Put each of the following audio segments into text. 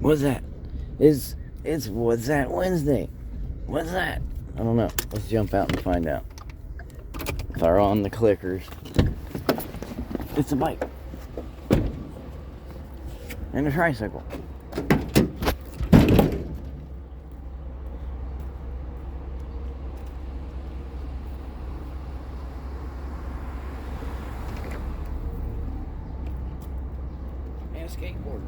What's that? What's that Wednesday? What's that? I don't know. Let's jump out and find out. Throw on the clickers. It's a bike. And a tricycle. And a skateboard.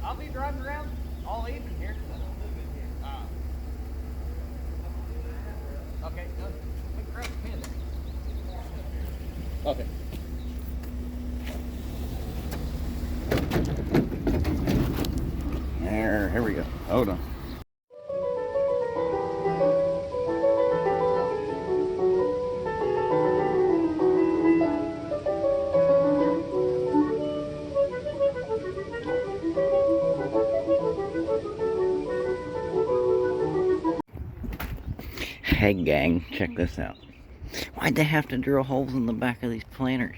I'll be driving around all evening here. I don't live in here. Okay, grab a pen. Okay. Here we go. Hold on. Hey gang, check this out. Why'd they have to drill holes in the back of these planters?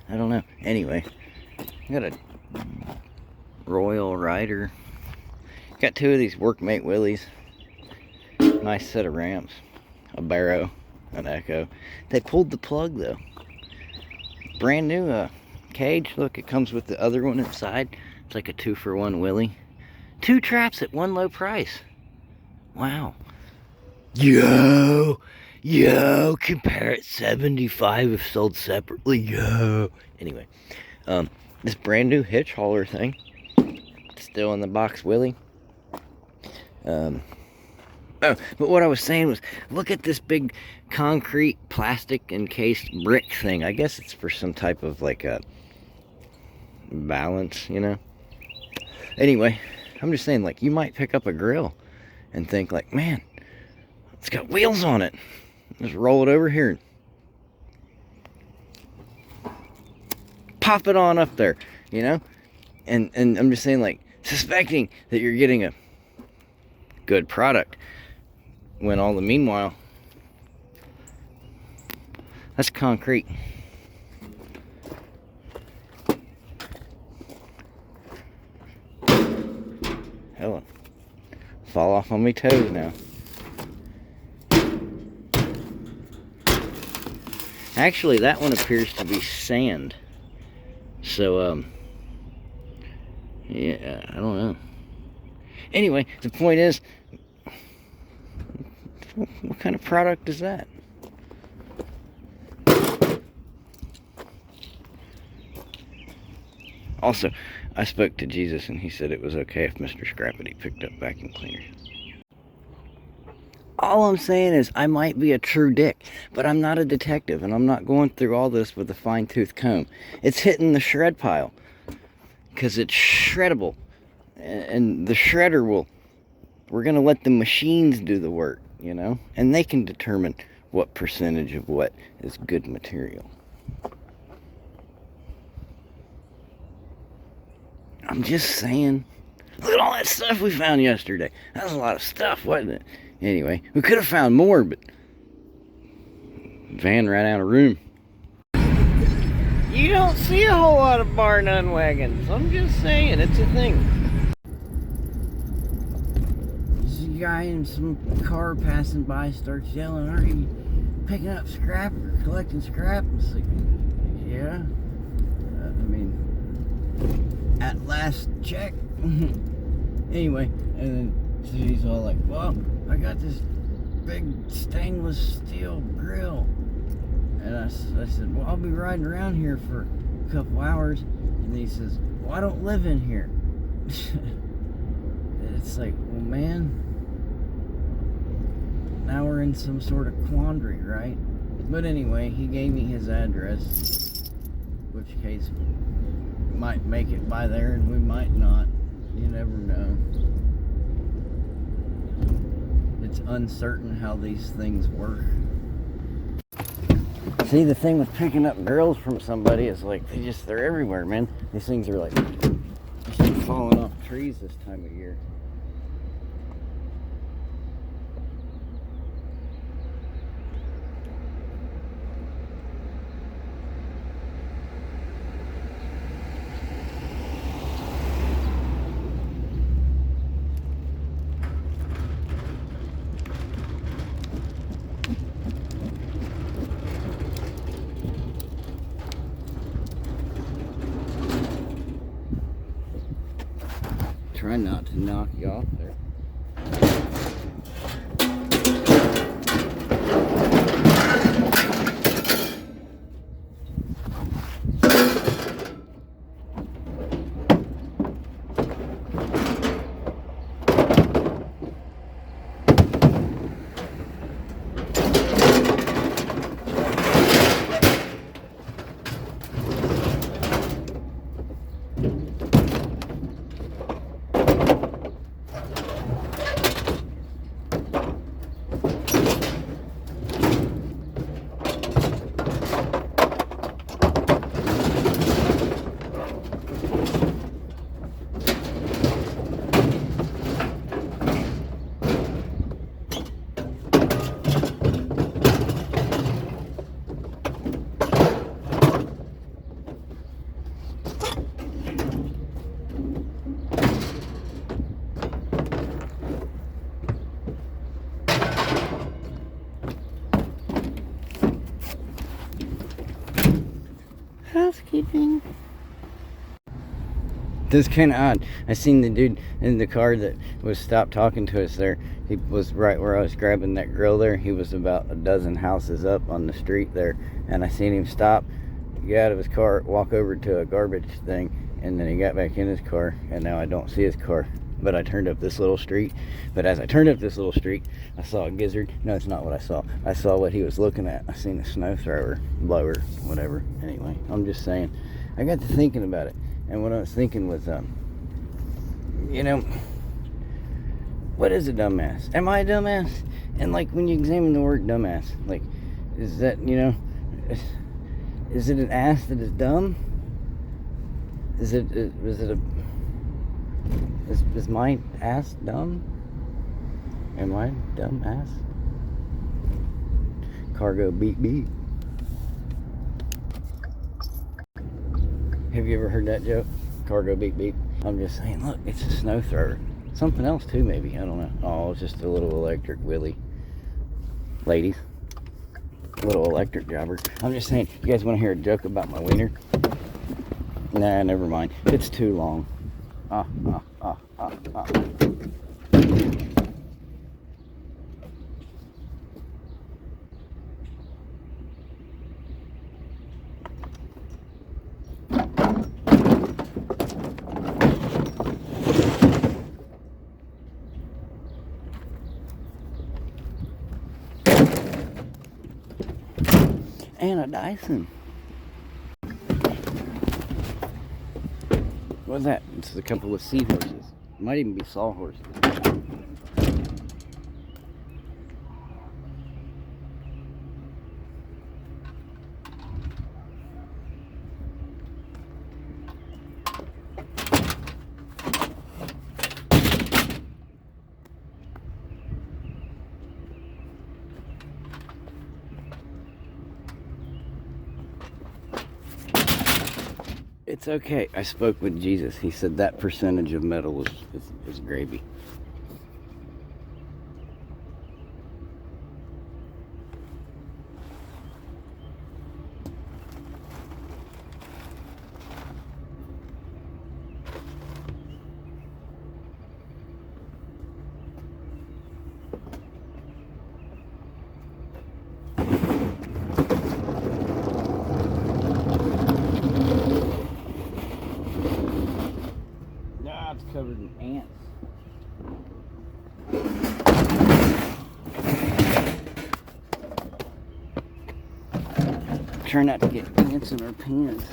I don't know. Anyway, I got a Royal Rider. Got two of these Workmate Willies. Nice set of ramps. A Barrow, an Echo. They pulled the plug though. Brand new cage. Look, it comes with the other one inside. It's like a 2-for-1 Willie. 2 traps at one low price. Wow. Yo, compare it 75 if sold separately. Yo. Anyway, this brand new hitch hauler thing, still in the box Willie. Oh, but what I was saying was, look at this big concrete plastic encased brick thing. I guess it's for some type of like a balance, you know. Anyway, I'm just saying, like, you might pick up a grill and think like, man, it's got wheels on it. Just roll it over here. Pop it on up there, you know? And I'm just saying, like, suspecting that you're getting a good product when all the meanwhile, that's concrete. Hell, fall off on me toes now. Actually, that one appears to be sand. So, yeah, I don't know. Anyway, the point is, what kind of product is that? Also, I spoke to Jesus and he said it was okay if Mr. Scrappity picked up vacuum cleaners. All I'm saying is I might be a true dick, but I'm not a detective, and I'm not going through all this with a fine-tooth comb. It's hitting the shred pile, because it's shreddable, and the shredder we're going to let the machines do the work, you know, and they can determine what percentage of what is good material. I'm just saying, look at all that stuff we found yesterday. That was a lot of stuff, wasn't it? Anyway, we could have found more, but van ran out of room. You don't see a whole lot of bar none wagons. I'm just saying, it's a thing. This guy in some car passing by starts yelling, "Are you picking up scrap or collecting scrap?" It's like, yeah. I mean, at last check. Anyway, and then so he's all like, "Well, I got this big stainless steel grill." And I said, "Well, I'll be riding around here for a couple hours." And he says, "Well, I don't live in here." It's like, well, man, now we're in some sort of quandary, right? But anyway, he gave me his address, which case we might make it by there and we might not. You never know. it's uncertain how these things work. See, the thing with picking up girls from somebody is like they're everywhere, man. These things are like just falling off trees this time of year. Try not to knock you off there. Housekeeping. This is kind of odd. I seen the dude in the car that was stopped talking to us there. He was right where I was grabbing that grill there. He was about a dozen houses up on the street there, and I seen him stop, get out of his car, walk over to a garbage thing, and then he got back in his car, and now I don't see his car. But I turned up this little street. But as I turned up this little street, I saw a gizzard. No, it's not what I saw. I saw what he was looking at. I seen a snow thrower, blower, whatever. Anyway, I'm just saying. I got to thinking about it. And what I was thinking was, you know, what is a dumbass? Am I a dumbass? And like when you examine the word dumbass, like, is that, you know, is it an ass that is dumb? Is my ass dumb? Am I dumb ass? Cargo beep beep. Have you ever heard that joke? Cargo beep beep. I'm just saying, look, it's a snow thrower. Something else too, maybe. I don't know. Oh, it's just a little electric willy. Ladies. Little electric jobber. I'm just saying, you guys want to hear a joke about my wiener? Nah, never mind. It's too long. And a Dyson. What's that? It's a couple of seahorses. Might even be sawhorses. It's okay. I spoke with Jesus. He said that percentage of metal is gravy. Covered in ants. Try not to get ants in our pants.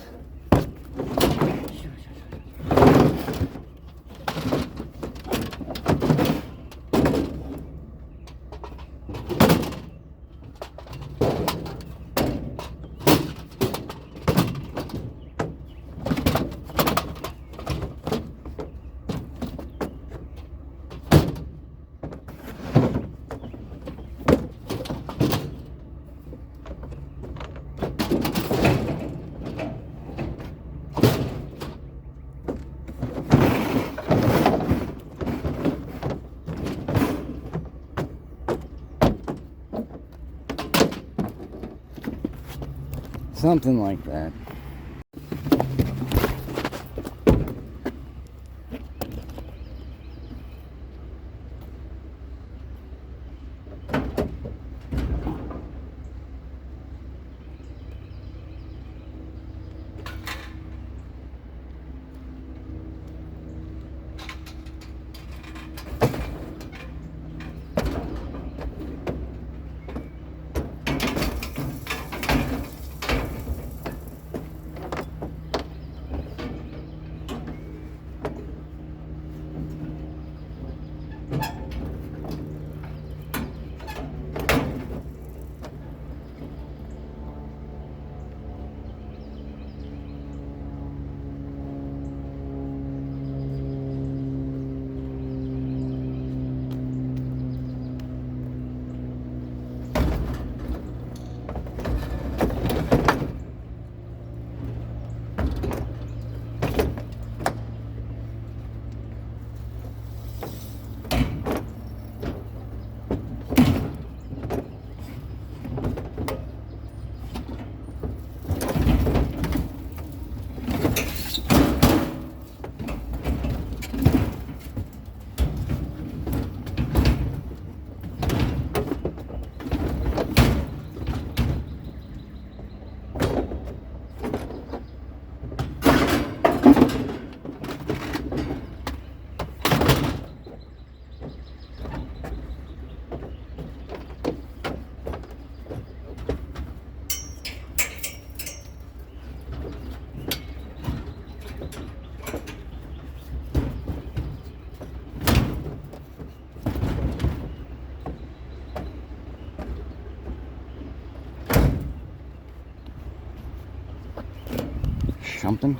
Something like that. Something.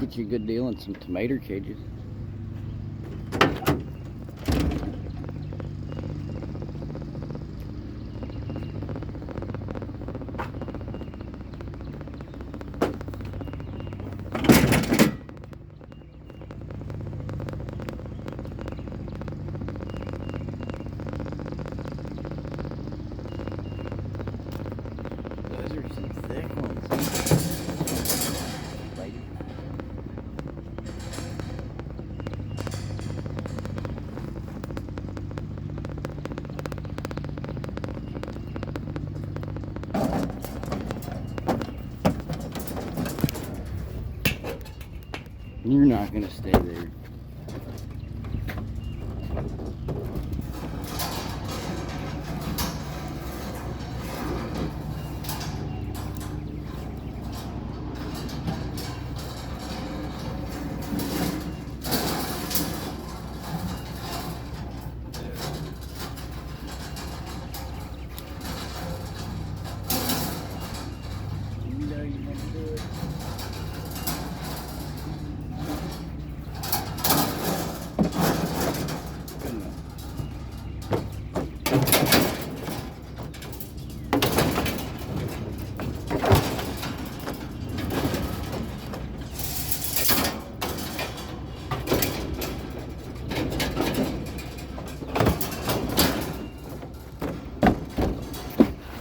Get you a good deal on some tomato cages. Those are some thick ones. Lady. You're not gonna stay there. You know you want to do it. Good enough.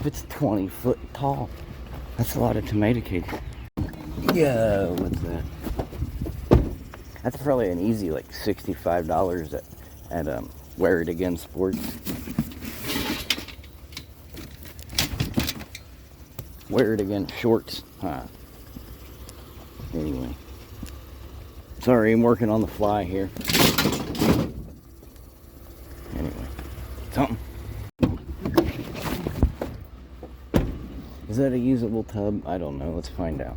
If it's 20 foot tall, that's a lot of tomato cages. Yeah, what's that? That's probably an easy like $65 at Wear It Again Sports. Wear It Again Shorts, huh? Anyway, sorry, I'm working on the fly here. Anyway, something. Is that a usable tub? I don't know. Let's find out.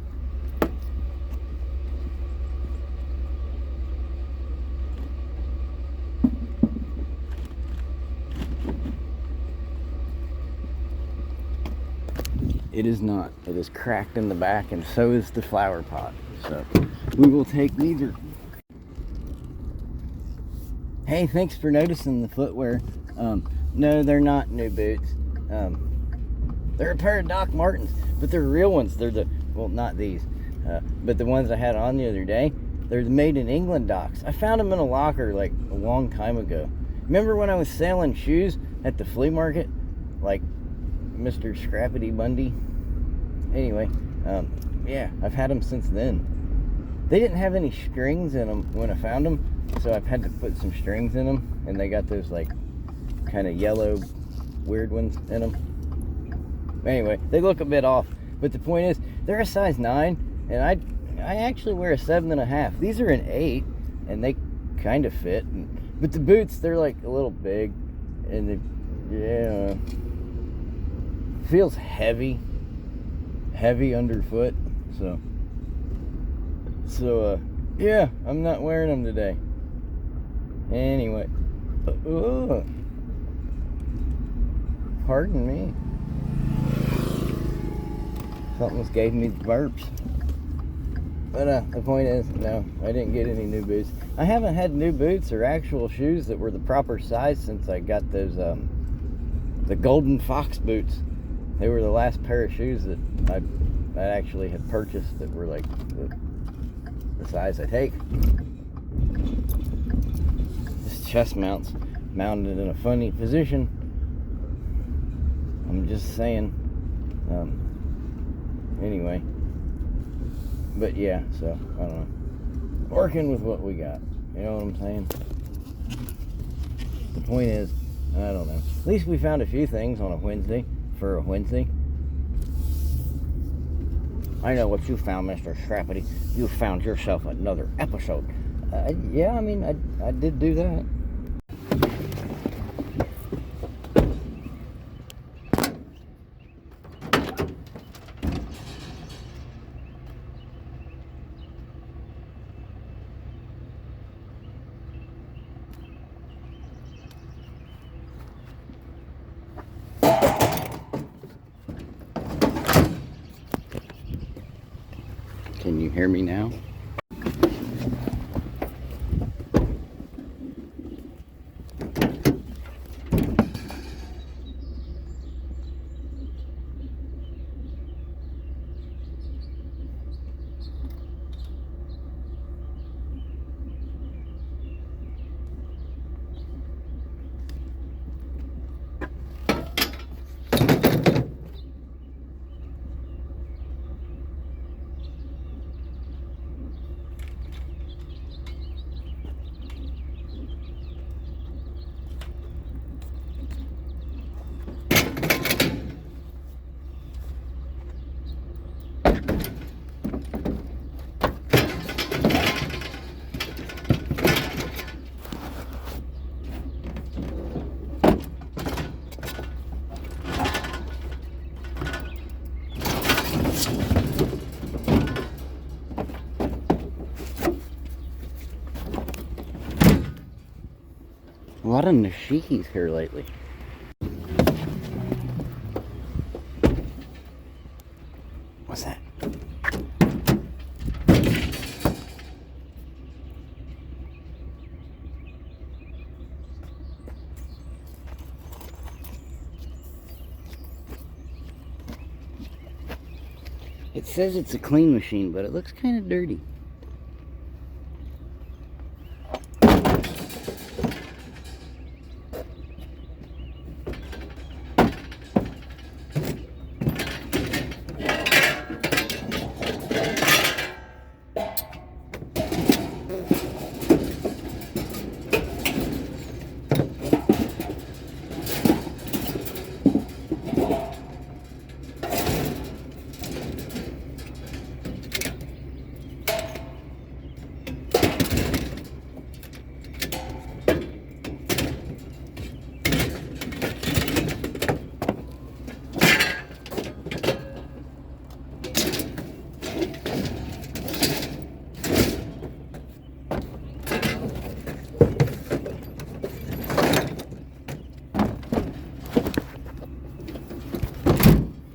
It is not. It is cracked in the back, and so is the flower pot. So we will take neither. Hey, thanks for noticing the footwear. No, they're not new boots. They're a pair of Doc Martens, but they're real ones. They're the, well, not these, but the ones I had on the other day. They're the made in England Docs. I found them in a locker like a long time ago. Remember when I was selling shoes at the flea market, like Mr. Scrappity Bundy. Anyway, yeah, I've had them since then. They didn't have any strings in them when I found them, so I've had to put some strings in them, and they got those like kind of yellow weird ones in them. Anyway, they look a bit off, but the point is they're a size 9, and I actually wear a 7.5. These are an 8, and they kind of fit, but the boots, they're like a little big, and they, yeah, feels heavy underfoot, so yeah, I'm not wearing them today. Anyway, pardon me. Something's gave me the burps. But the point is, no, I didn't get any new boots. I haven't had new boots or actual shoes that were the proper size since I got those the Golden Fox boots. They were the last pair of shoes that I actually had purchased that were like the size I take. This chest mount's mounted in a funny position. I'm just saying. Anyway, but yeah, so I don't know. Working with what we got, you know what I'm saying? The point is, I don't know. At least we found a few things on a Wednesday. For a Wednesday. I know what you found, Mr. Scrappity. You found yourself another episode. Yeah, I mean, I did do that. Can you hear me now? A lot of Nishikis here lately. What's that? It says it's a clean machine, but it looks kind of dirty.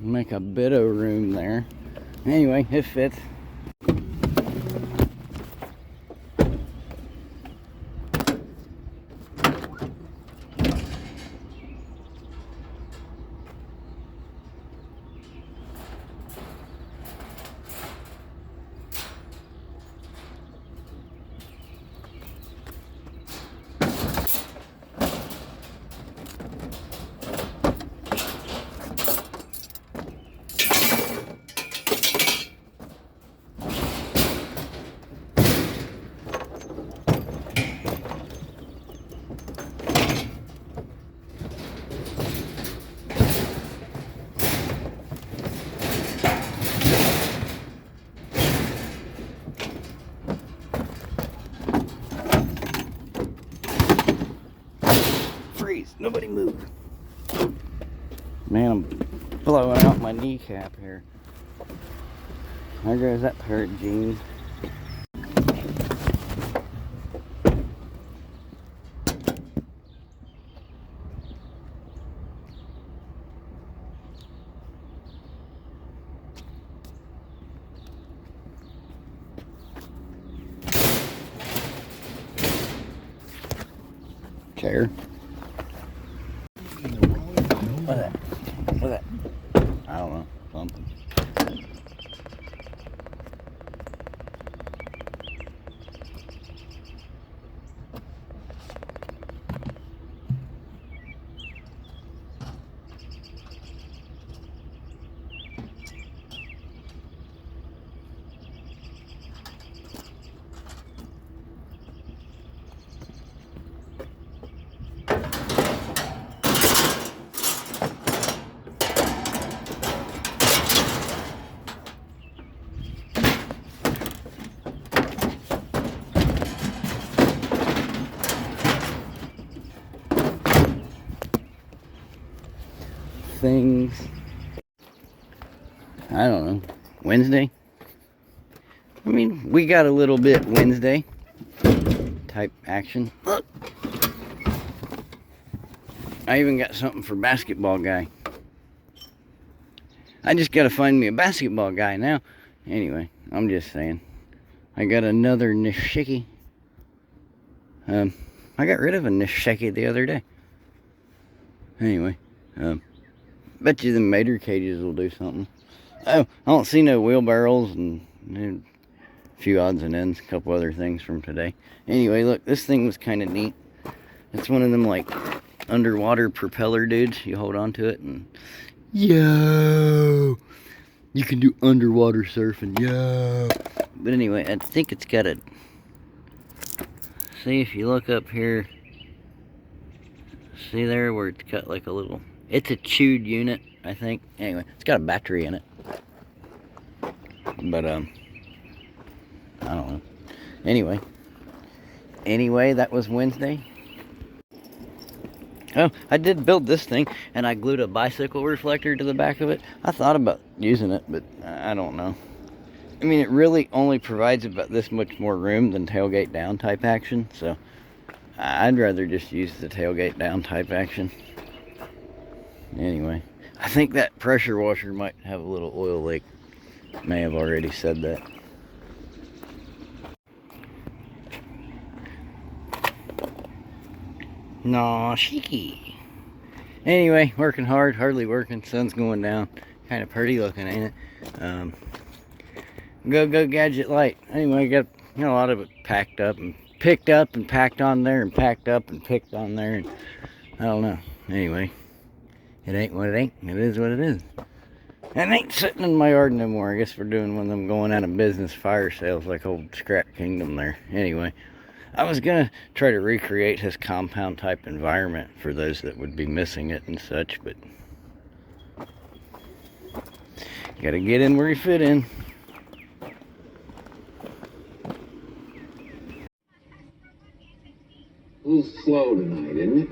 Make a bit of room there. Anyway, it fits. Nobody move. Man, I'm blowing out my kneecap here. There goes that pair of jeans. Chair. What's that? What's that? I don't know. Something. Things. I don't know. Wednesday? I mean, we got a little bit Wednesday type action. Look. I even got something for basketball guy. I just gotta find me a basketball guy now. Anyway, I'm just saying. I got another nishiki. I got rid of a nishiki the other day. Anyway, bet you the mater cages will do something. Oh, I don't see no wheelbarrows and a few odds and ends, a couple other things from today. Anyway, look, this thing was kind of neat. It's one of them like underwater propeller dudes. You hold on to it and yo, you can do underwater surfing. Yo. But anyway, I think it's got a. See if you look up here. See there where it's got like a little. It's a chewed unit, I think. Anyway, it's got a battery in it. But I don't know. Anyway, that was Wednesday. Oh, I did build this thing, and I glued a bicycle reflector to the back of it. I thought about using it, but I don't know. I mean, it really only provides about this much more room than tailgate down type action, so I'd rather just use the tailgate down type action. Anyway, I think that pressure washer might have a little oil leak. May have already said that. Nah, cheeky. Anyway, working hard, hardly working. Sun's going down. Kind of pretty looking, ain't it? Go gadget light. Anyway, got a lot of it packed up and picked up and packed on there and packed up and picked on there, and I don't know. Anyway, it ain't what it ain't. It is what it is. And it ain't sitting in my yard no more. I guess we're doing one of them going out of business fire sales like old Scrap Kingdom there. Anyway, I was gonna try to recreate his compound type environment for those that would be missing it and such, but you gotta get in where you fit in. A little slow tonight, isn't it?